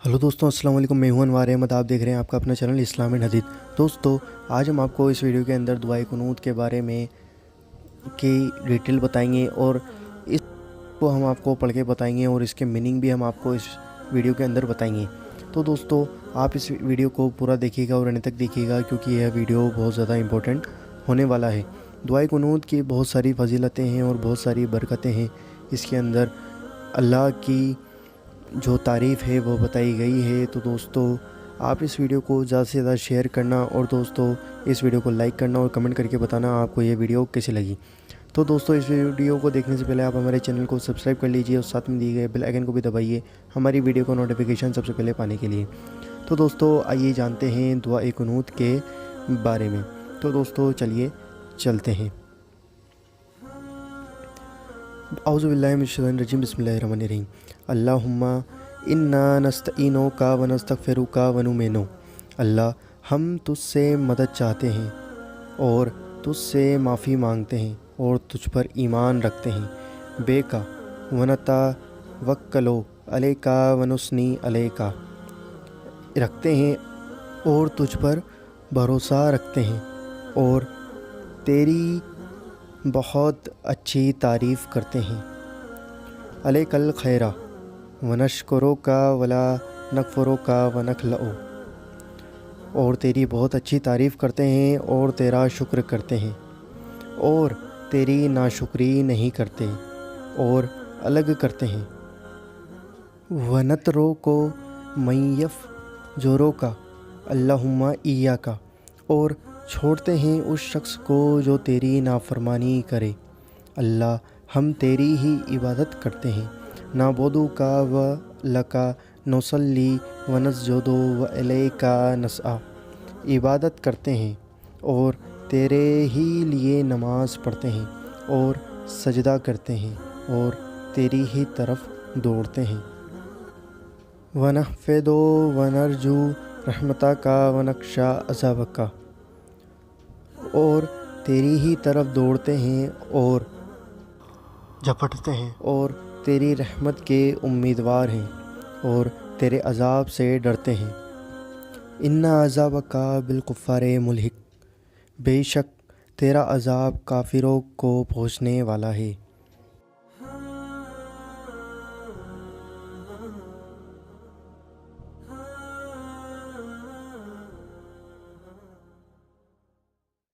Hello दोस्तों, अस्सलाम वालेकुम। मैं हूं अनवार अहमद। आप देख रहे हैं आपका अपना चैनल इस्लाम एंड हदीस। दोस्तों, आज हम आपको इस वीडियो के अंदर दुआए कुनूत के बारे में की डिटेल बताएंगे और इसको हम आपको पढ़ के बताएंगे और इसके मीनिंग भी हम आपको इस वीडियो के अंदर बताएंगे। तो दोस्तों, आप इस वीडियो को पूरा देखिएगा और अंत तक देखिएगा, क्योंकि यह वीडियो बहुत ज़्यादा इम्पोर्टेंट होने वाला है। दुआए कुनूत की बहुत सारी फजीलतें हैं और बहुत सारी बरकतें हैं। इसके अंदर अल्लाह की जो तारीफ़ है वो बताई गई है। तो दोस्तों, आप इस वीडियो को ज़्यादा से ज़्यादा शेयर करना और दोस्तों इस वीडियो को लाइक करना और कमेंट करके बताना आपको ये वीडियो कैसी लगी। तो दोस्तों, इस वीडियो को देखने से पहले आप हमारे चैनल को सब्सक्राइब कर लीजिए और साथ में दिए गए बेल आइकन को भी दबाइए हमारी वीडियो को नोटिफिकेशन सबसे पहले पाने के लिए। तो दोस्तों, आइए जानते हैं दुआए कुनूत के बारे में। तो दोस्तों, चलिए चलते हैं। औज़ु बिल्लाहि मिनश शैतानिर रजीम, बिस्मिल्लाहिर रहीम। अल्लाहुम्मा इन्ना नस्तईनुका व नस्तगफिरुका व नुमिनु। अल्लाह, हम तुझसे मदद चाहते हैं और तुझसे माफ़ी मांगते हैं और तुझ पर ईमान रखते हैं। बेका वनता वक्कलो अलैका वनुस्नी अलैका, रखते हैं और तुझ पर भरोसा रखते हैं और तेरी बहुत अच्छी तारीफ़ करते हैं। अलैकल खैरा वनशकुरुका वला नकफुरुका वनखलउ, और तेरी बहुत अच्छी तारीफ़ करते हैं और तेरा शुक्र करते हैं और तेरी नाशुक्री नहीं करते और अलग करते हैं। वनतरो को मैयफ जोरो का अल्लाहुम्मा इया का, और छोड़ते हैं उस शख्स को जो तेरी नाफरमानी करे। अल्लाह, हम तेरी ही इबादत करते हैं। नाबुदु का व लका नसल्ली व नसजुदु व इलैका नसआ, इबादत करते हैं और तेरे ही लिए नमाज पढ़ते हैं और सजदा करते हैं और तेरी ही तरफ दौड़ते हैं। व नहफ़िदु व नरजू रहमतका व नक्शा अज़ाबका, और तेरी ही तरफ दौड़ते हैं और झपटते हैं और तेरी रहमत के उम्मीदवार हैं और तेरे अज़ाब से डरते हैं। इन्ना अज़ाबका बिलकुफ़ारे मुल्हिक, बेशक तेरा अज़ाब काफिरों को पहुँचने वाला है।